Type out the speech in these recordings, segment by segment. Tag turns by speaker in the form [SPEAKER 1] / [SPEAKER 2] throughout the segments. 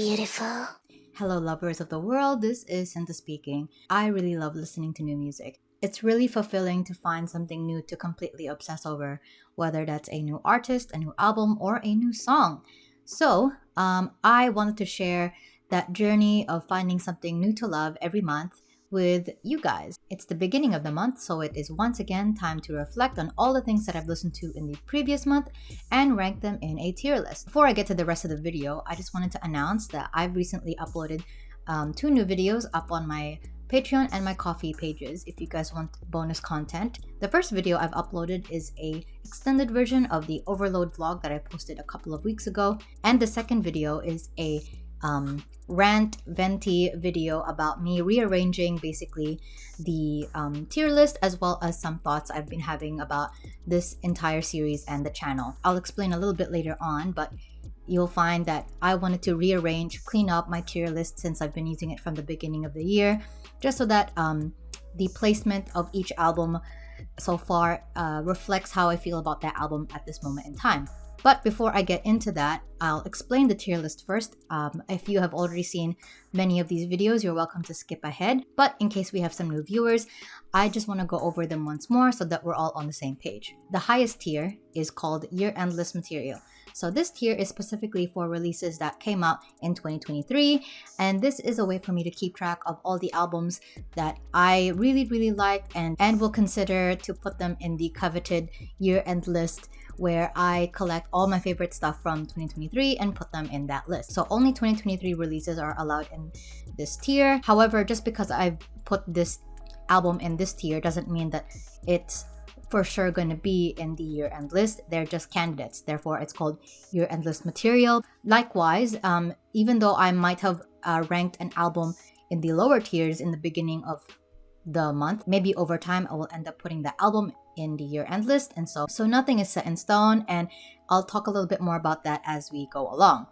[SPEAKER 1] beautiful.
[SPEAKER 2] Hello, lovers of the world. This is Cinta speaking. I really love listening to new music. It's really fulfilling to find something new to completely obsess over, whether that's a new artist, a new album, or a new song. So, I wanted to share that journey of finding something new to love every month with you guys. It's the beginning of the month, so it is once again time to reflect on all the things that I've listened to in the previous month and rank them in a tier list. Before I get to the rest of the video, I just wanted to announce that I've recently uploaded 2 new videos up on my Patreon and my Ko-fi pages if you guys want bonus content. The first video I've uploaded is a extended version of the Overload vlog that I posted a couple of weeks ago, and the second video is a rant venti video about me rearranging basically the tier list, as well as some thoughts I've been having about this entire series and the channel. I'll explain a little bit later on, but you'll find that I wanted to rearrange, clean up my tier list since I've been using it from the beginning of the year, just so that the placement of each album so far reflects how I feel about that album at this moment in time. But before I get into that, I'll explain the tier list first. If you have already seen many of these videos, you're welcome to skip ahead. But in case we have some new viewers, I just want to go over them once more so that we're all on the same page. The highest tier is called Year-End List Material. So this tier is specifically for releases that came out in 2023, and this is a way for me to keep track of all the albums that I really like and will consider to put them in the coveted year-end list, where I collect all my favorite stuff from 2023 and put them in that list. So only 2023 releases are allowed in this tier. However, just because I've put this album in this tier doesn't mean that it's for sure going to be in the year-end list. They're just candidates. Therefore, it's called year-end list material. Likewise, even though I might have ranked an album in the lower tiers in the beginning of the month, maybe over time I will end up putting the album in the year-end list, and so nothing is set in stone, and I'll talk a little bit more about that as we go along.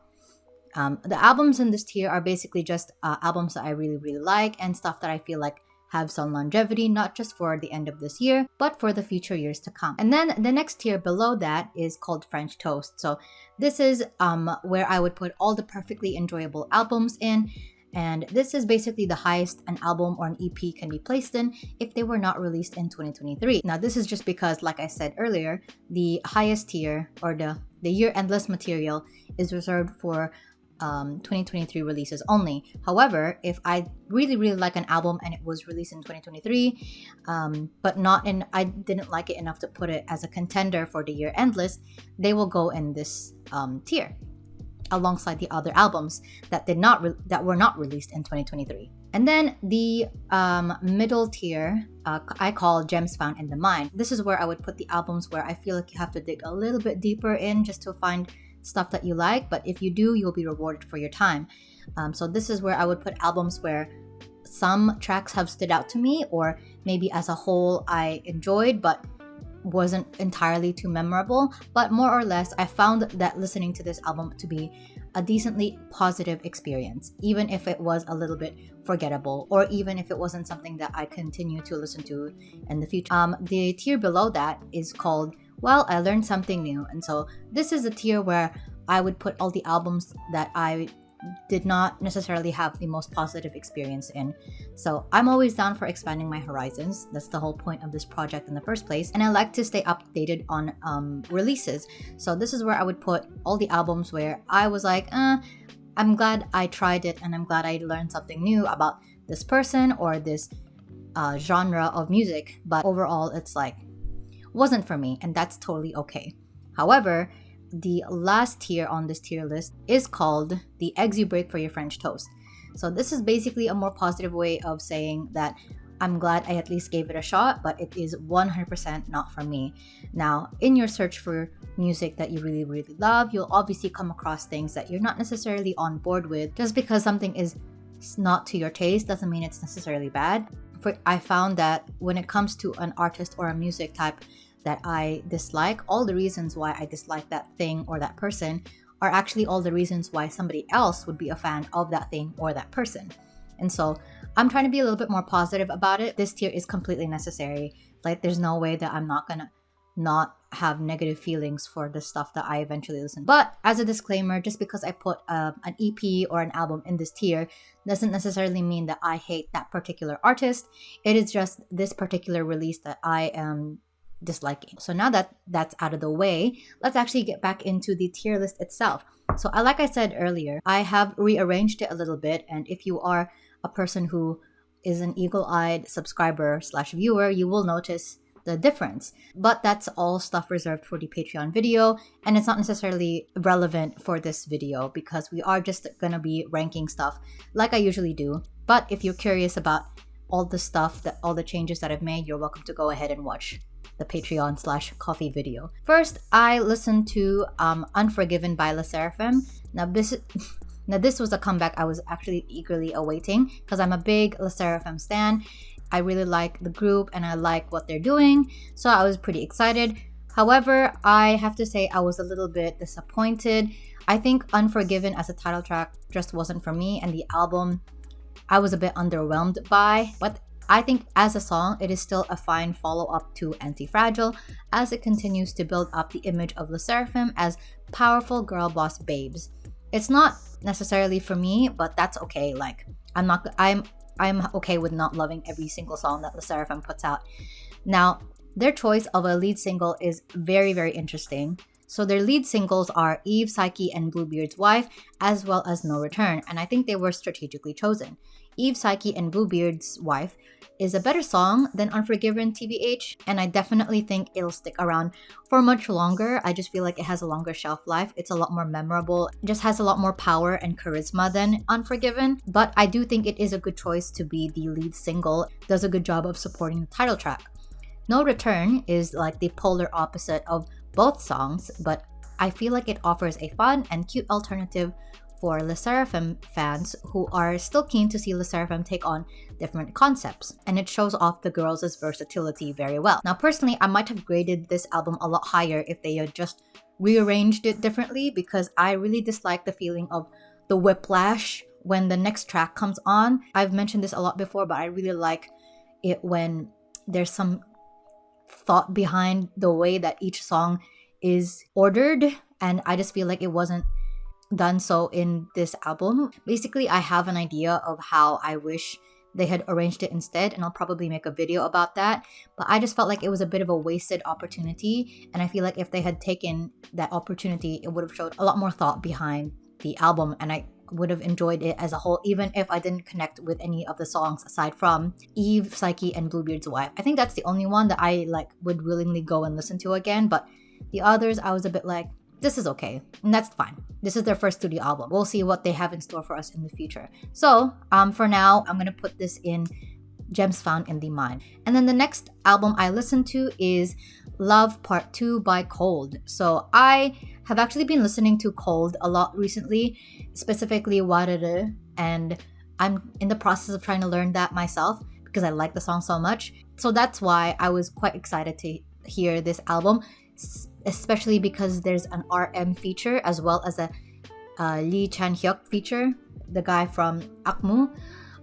[SPEAKER 2] The albums in this tier are basically just albums that I really like and stuff that I feel like have some longevity, not just for the end of this year, but for the future years to come. And then the next tier below that is called French Toast. So this is where I would put all the perfectly enjoyable albums in, and this is basically the highest an album or an EP can be placed in if they were not released in 2023. Now this is just because, like I said earlier, the highest tier or the year-end list material is reserved for 2023 releases only. However, if I really like an album and it was released in 2023, but I didn't like it enough to put it as a contender for the year-end list, they will go in this tier alongside the other albums that were not released in 2023. And then the middle tier I call Gems Found in the Mind. This is where I would put the albums where I feel like you have to dig a little bit deeper in just to find stuff that you like, but if you do, you'll be rewarded for your time. So this is where I would put albums where some tracks have stood out to me, or maybe as a whole I enjoyed but wasn't entirely too memorable, but more or less I found that listening to this album to be a decently positive experience, even if it was a little bit forgettable, or even if it wasn't something that I continue to listen to in the future. The tier below that is called Well, I Learned Something New, and so this is a tier where I would put all the albums that I did not necessarily have the most positive experience in. So I'm always down for expanding my horizons. That's the whole point of this project in the first place, and I like to stay updated on releases. So this is where I would put all the albums where I was like, I'm glad I tried it and I'm glad I learned something new about this person or this genre of music, but overall it's like wasn't for me, and that's totally okay. However, the last tier on this tier list is called the Eggs You Break for Your French Toast. So this is basically a more positive way of saying that I'm glad I at least gave it a shot, but it is 100% not for me. Now, in your search for music that you really love, you'll obviously come across things that you're not necessarily on board with. Just because something is not to your taste doesn't mean it's necessarily bad. I found that when it comes to an artist or a music type that I dislike, all the reasons why I dislike that thing or that person are actually all the reasons why somebody else would be a fan of that thing or that person. And so I'm trying to be a little bit more positive about it. This tier is completely necessary. Like, there's no way that I'm not gonna not have negative feelings for the stuff that I eventually listen. But as a disclaimer, just because I put an EP or an album in this tier doesn't necessarily mean that I hate that particular artist. It is just this particular release that I am disliking. So now that that's out of the way, let's actually get back into the tier list itself. So like I said earlier, I have rearranged it a little bit, and if you are a person who is an eagle-eyed subscriber / viewer, you will notice the difference. But that's all stuff reserved for the Patreon video, and it's not necessarily relevant for this video because we are just gonna be ranking stuff like I usually do. But if you're curious about all the stuff, that all the changes that I've made, you're welcome to go ahead and watch the Patreon / coffee video. First, I listened to Unforgiven by Seraphim. Now this was a comeback I was actually eagerly awaiting because I'm a big Seraphim stan. I really like the group and I like what they're doing, so I was pretty excited. However, I have to say I was a little bit disappointed. I think Unforgiven as a title track just wasn't for me, and the album I was a bit underwhelmed by. But I think as a song, it is still a fine follow-up to Anti-Fragile, as it continues to build up the image of Seraphim as powerful girl boss babes. It's not necessarily for me, but that's okay. Like, I'm okay with not loving every single song that Seraphim puts out. Now, their choice of a lead single is very, very interesting. So their lead singles are Eve, Psyche, and Bluebeard's Wife, as well as No Return, and I think they were strategically chosen. Eve, Psyche, and Bluebeard's Wife is a better song than Unforgiven, TBH, and I definitely think it'll stick around for much longer. I just feel like it has a longer shelf life. It's a lot more memorable. It just has a lot more power and charisma than Unforgiven, but I do think it is a good choice to be the lead single. It does a good job of supporting the title track. No Return is like the polar opposite of both songs, but I feel like it offers a fun and cute alternative for Seraphim fans who are still keen to see Seraphim take on different concepts, and it shows off the girls' versatility very well. Now, personally, I might have graded this album a lot higher if they had just rearranged it differently, because I really dislike the feeling of the whiplash when the next track comes on. I've mentioned this a lot before, but I really like it when there's some thought behind the way that each song is ordered, and I just feel like it wasn't done so in this album. Basically, I have an idea of how I wish they had arranged it instead, and I'll probably make a video about that. But I just felt like it was a bit of a wasted opportunity, and I feel like if they had taken that opportunity, it would have showed a lot more thought behind the album, and I would have enjoyed it as a whole, even if I didn't connect with any of the songs aside from Eve, Psyche, and Bluebeard's Wife. I think that's the only one that I would willingly go and listen to again, but the others I was a bit like, this is okay, and that's fine. This is their first studio album. We'll see what they have in store for us in the future. So for now, I'm gonna put this in Gems Found in the Mind. And then the next album I listened to is Love Part 2 by Cold. So I have actually been listening to Cold a lot recently, specifically Warere, and I'm in the process of trying to learn that myself because I like the song so much. So that's why I was quite excited to hear this album, especially because there's an RM feature as well as a Lee Chan-hyuk feature, the guy from Akmu.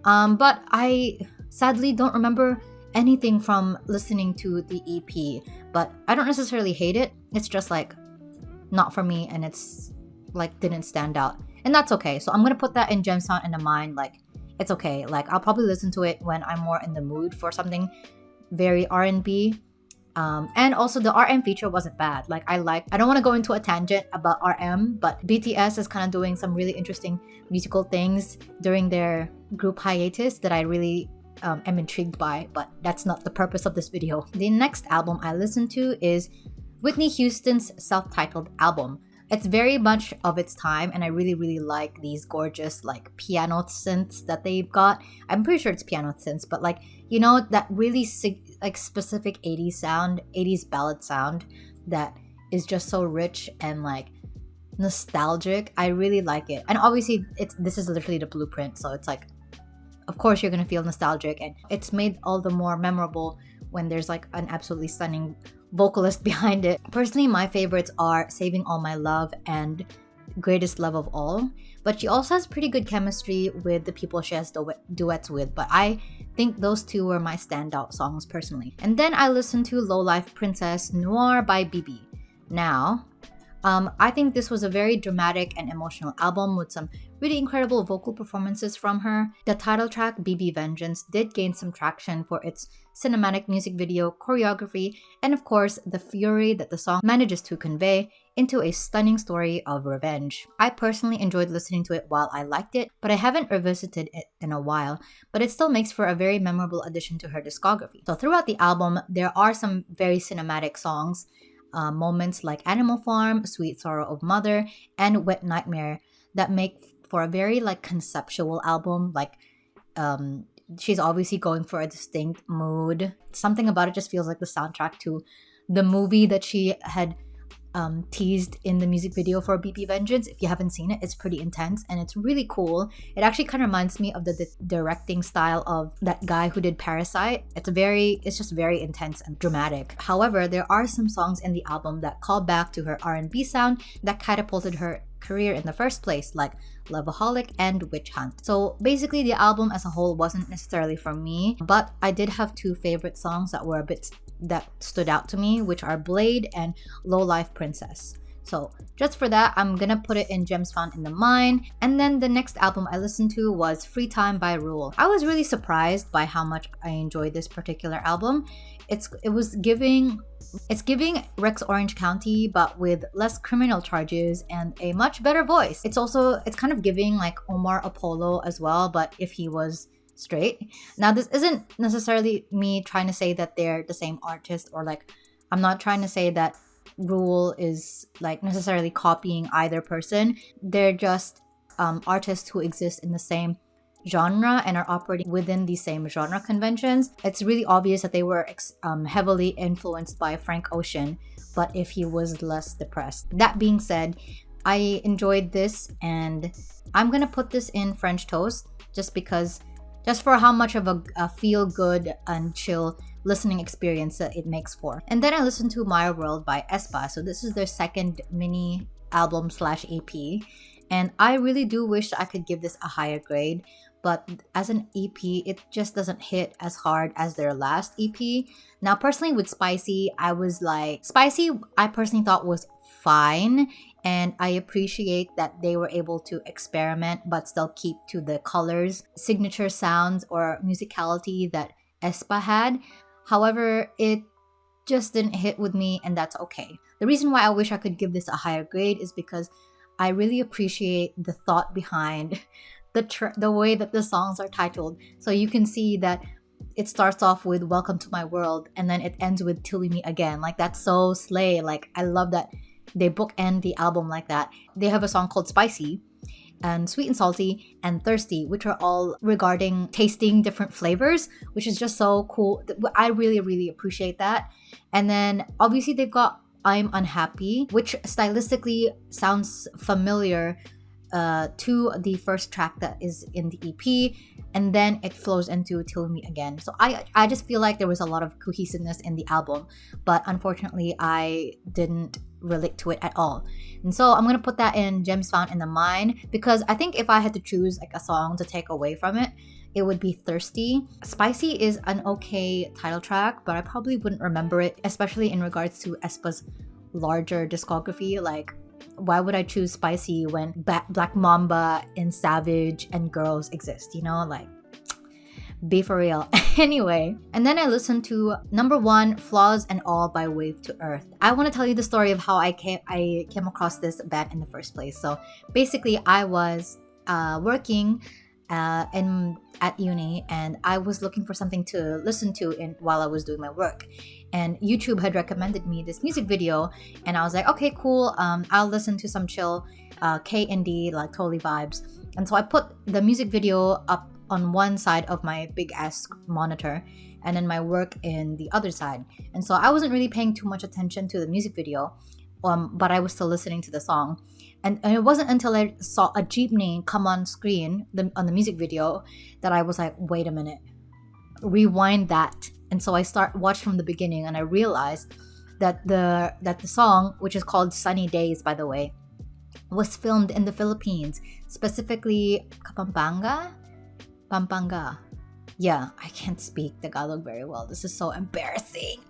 [SPEAKER 2] But I sadly don't remember anything from listening to the EP, but I don't necessarily hate it. It's just not for me, and it's didn't stand out, and that's okay. So I'm gonna put that in Gem Sound in the Mind. It's okay. I'll probably listen to it when I'm more in the mood for something very R&B. And also the RM feature wasn't bad. I don't want to go into a tangent about RM, but BTS is kind of doing some really interesting musical things during their group hiatus that I really am intrigued by, but that's not the purpose of this video. The next album I listened to is Whitney Houston's self-titled album. It's very much of its time, and I really, really like these gorgeous piano synths that they've got. I'm pretty sure it's piano synths, but that really specific 80s sound, 80s ballad sound that is just so rich and nostalgic. I really like it. And obviously this is literally the blueprint, so it's of course you're gonna feel nostalgic, and it's made all the more memorable when there's an absolutely stunning vocalist behind it. Personally, my favorites are Saving All My Love and greatest love of all, but she also has pretty good chemistry with the people she has duets with. But I think those two were my standout songs personally. And then I listened to Low Life Princess Noir by BB. Now, I think this was a very dramatic and emotional album with some really incredible vocal performances from her. The title track, BB Vengeance, did gain some traction for its cinematic music video, choreography, and of course, the fury that the song manages to convey into a stunning story of revenge. I personally enjoyed listening to it while I liked it, but I haven't revisited it in a while, but it still makes for a very memorable addition to her discography. So throughout the album, there are some very cinematic songs, moments like Animal Farm, Sweet Sorrow of Mother, and Wet Nightmare that make for a very like conceptual album. Like she's obviously going for a distinct mood. Something about it just feels like the soundtrack to the movie that she had teased in the music video for BB Vengeance. If you haven't seen it, it's pretty intense and it's really cool. It actually kind of reminds me of the directing style of that guy who did Parasite. It's just very intense and dramatic. However, there are some songs in the album that call back to her R&B sound that catapulted her career in the first place, like Loveaholic and Witch Hunt. So basically the album as a whole wasn't necessarily for me, but I did have two favorite songs that stood out to me, which are Blade and Low Life Princess. So just for that, I'm gonna put it in Gems Found in the Mind. And then the next album I listened to was Free Time by Rule. I was really surprised by how much I enjoyed this particular album. It's giving Rex Orange County, but with less criminal charges and a much better voice. It's kind of giving like Omar Apollo as well, but if he was straight. Now, this isn't necessarily me trying to say that they're the same artist, or like I'm not trying to say that Rule is like necessarily copying either person. They're just artists who exist in the same genre and are operating within the same genre conventions. It's really obvious that they were heavily influenced by Frank Ocean, but if he was less depressed. That being said, I enjoyed this and I'm gonna put this in French Toast just for how much of a feel good and chill listening experience that it makes for. And then I listened to My World by aespa. So this is their second mini album / EP, and I really do wish I could give this a higher grade, but as an EP, it just doesn't hit as hard as their last EP. Now, personally with Spicy, I personally thought was fine, and I appreciate that they were able to experiment but still keep to the colors, signature sounds, or musicality that aespa had. However, it just didn't hit with me, and that's okay. The reason why I wish I could give this a higher grade is because I really appreciate the thought behind the way that the songs are titled. So you can see that it starts off with Welcome to My World, and then it ends with Till We Meet Again. Like, that's so slay. Like, I love that they bookend the album like that. They have a song called Spicy, and Sweet and Salty, and Thirsty, which are all regarding tasting different flavors, which is just so cool. I really, really appreciate that. And then obviously they've got I'm Unhappy, which stylistically sounds familiar to the first track that is in the EP, and then it flows into Till We Meet Again. So I just feel like there was a lot of cohesiveness in the album, but unfortunately I didn't relate to it at all. And so I'm gonna put that in Gems Found in the Mind, because I think if I had to choose like a song to take away from it, it would be Thirsty. Spicy is an okay title track, but I probably wouldn't remember it, especially in regards to aespa's larger discography. Like, why would I choose Spicy when Black Mamba and Savage and Girls exist? You know, like, be for real. Anyway, and then I listened to number 1, Flaws and All by Wave to Earth. I want to tell you the story of how I came across this band in the first place. So basically, I was working at uni, and I was looking for something to listen to while I was doing my work, and YouTube had recommended me this music video, and I was like, okay, cool, I'll listen to some chill K&D, like totally vibes. And so I put the music video up on one side of my big ass monitor, and then my work in the other side. And so I wasn't really paying too much attention to the music video, but I was still listening to the song. And it wasn't until I saw a jeepney come on screen on the music video that I was like, wait a minute, rewind that. And so I watched from the beginning, and I realized that the song, which is called Sunny Days, by the way, was filmed in the Philippines, specifically Pampanga. Yeah, I can't speak Tagalog very well. This is so embarrassing.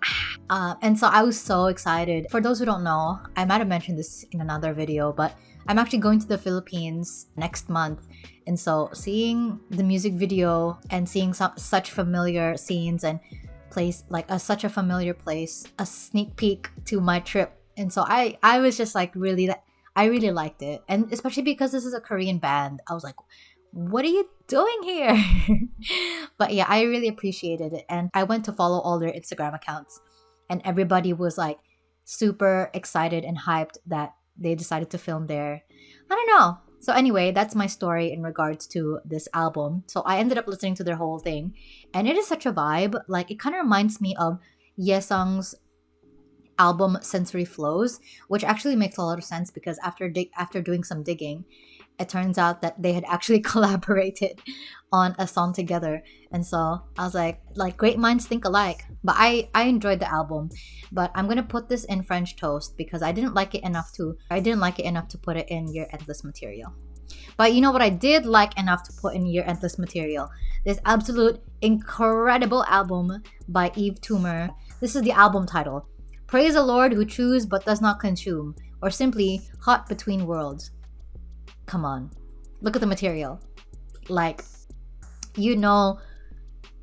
[SPEAKER 2] And so I was so excited. For those who don't know, I might have mentioned this in another video, but I'm actually going to the Philippines next month. And so seeing the music video and seeing such familiar scenes and place, like such a familiar place, a sneak peek to my trip. And so I was just like I really liked it. And especially because this is a Korean band, I was like, what are you doing here? But yeah, I really appreciated it. And I went to follow all their Instagram accounts, and everybody was like super excited and hyped that they decided to film there. I don't know. So anyway, that's my story in regards to this album. So I ended up listening to their whole thing, and it is such a vibe. Like, it kind of reminds me of Yesung's album Sensory Flows, which actually makes a lot of sense because after doing some digging, it turns out that they had actually collaborated on a song together. And so I was like great minds think alike. But I enjoyed the album. But I'm gonna put this in French toast because I didn't like it enough to put it in Your Endless Material. But you know what I did like enough to put in Your Endless Material? This absolute incredible album by Eve Toomer. This is the album title: Praise the Lord who chews but does not consume, or simply Hot Between Worlds. Come on, look at the material. Like, you know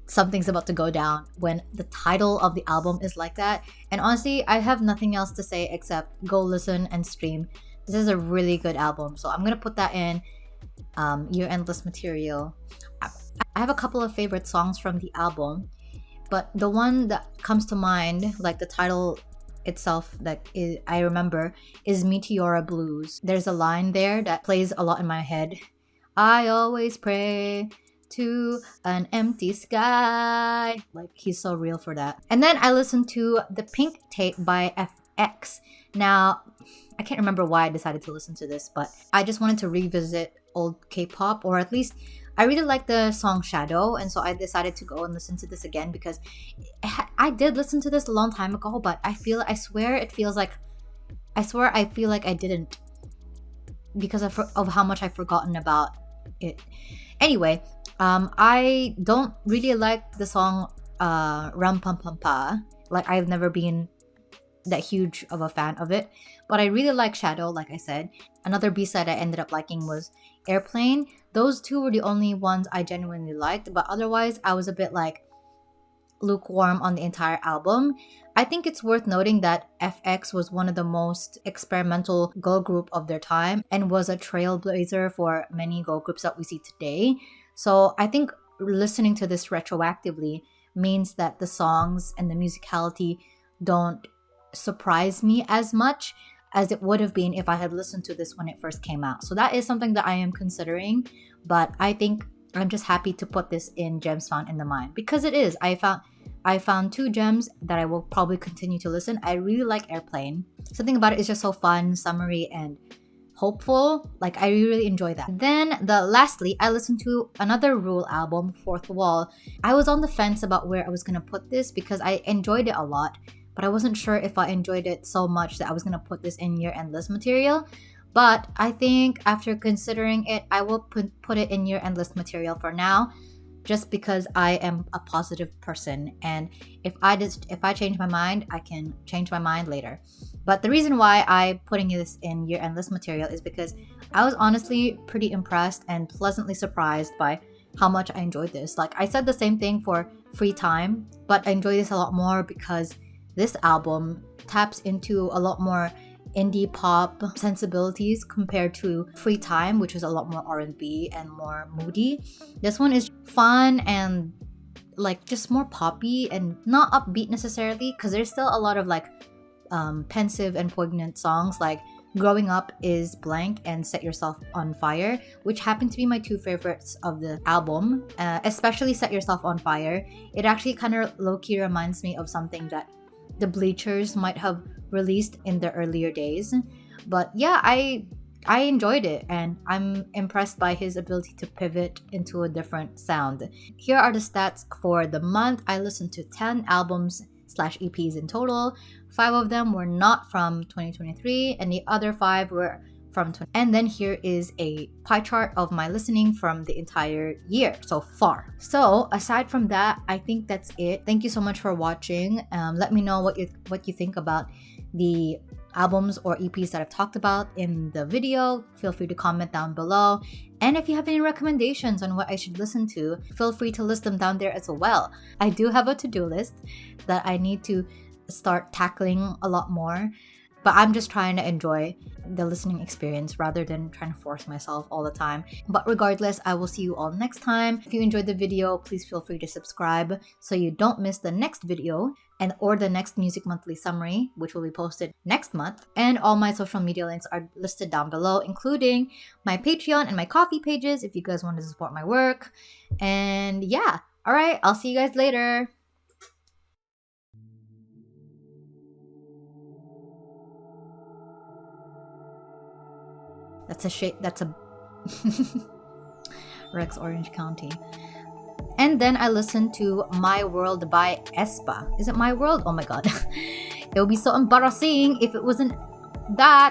[SPEAKER 2] something's about to go down when the title of the album is like that. And honestly, I have nothing else to say except go listen and stream. This is a really good album. So I'm gonna put that in Your Endless Material. I have a couple of favorite songs from the album, but the one that comes to mind, like the title itself that I remember, is Meteora Blues. There's a line there that plays a lot in my head. I always pray to an empty sky. Like, he's so real for that. And then I listened to The Pink Tape by FX. Now, I can't remember why I decided to listen to this, but I just wanted to revisit old K-pop, or at least I really like the song Shadow, and so I decided to go and listen to this again because I did listen to this a long time ago, but I feel like I didn't, because of how much I've forgotten about it. Anyway, I don't really like the song Ram Pam Pam Pa. Like, I've never been that huge of a fan of it, but I really like Shadow, like I said. Another B-side I ended up liking was Airplane. Those two were the only ones I genuinely liked, but otherwise I was a bit like lukewarm on the entire album. I think it's worth noting that FX was one of the most experimental girl group of their time and was a trailblazer for many girl groups that we see today. So I think listening to this retroactively means that the songs and the musicality don't surprise me as much as it would have been if I had listened to this when it first came out. So that is something that I am considering, but I think I'm just happy to put this in Gems Found in the Mind because it is. I found two gems that I will probably continue to listen. I really like Airplane. Something about it is just so fun, summery, and hopeful. Like, I really enjoy that. Then lastly, I listened to another Rule album, Fourth Wall. I was on the fence about where I was gonna put this because I enjoyed it a lot, but I wasn't sure if I enjoyed it so much that I was gonna put this in Your Endless Material. But I think after considering it, I will put it in Your Endless Material for now, just because I am a positive person, and if I change my mind, I can change my mind later. But the reason why I'm putting this in Your Endless Material is because I was honestly pretty impressed and pleasantly surprised by how much I enjoyed this. Like, I said the same thing for Free Time, but I enjoy this a lot more because this album taps into a lot more indie pop sensibilities compared to Free Time, which was a lot more R&B and more moody. This one is fun and like just more poppy and not upbeat necessarily, because there's still a lot of like pensive and poignant songs like Growing Up is Blank and Set Yourself on Fire, which happen to be my two favorites of the album, especially Set Yourself on Fire. It actually kind of low-key reminds me of something that the Bleachers might have released in the earlier days. But yeah, I enjoyed it, and I'm impressed by his ability to pivot into a different sound. Here are the stats for the month. I listened to 10 albums/EPs in total. 5 of them were not from 2023, and the other 5 were from 20. And then here is a pie chart of my listening from the entire year so far. So aside from that, I think that's it. Thank you so much for watching. Let me know what you think about the albums or EPs that I've talked about in the video. Feel free to comment down below. And if you have any recommendations on what I should listen to, feel free to list them down there as well. I do have a to-do list that I need to start tackling a lot more, but I'm just trying to enjoy the listening experience rather than trying to force myself all the time. But regardless, I will see you all next time. If you enjoyed the video, please feel free to subscribe so you don't miss the next video or the next Music Monthly summary, which will be posted next month. And all my social media links are listed down below, including my Patreon and my Ko-fi pages if you guys want to support my work. And yeah, all right, I'll see you guys later. That's a Rex Orange County. And then I listened to My World by aespa. Is it My World? Oh my god. It would be so embarrassing if it wasn't that.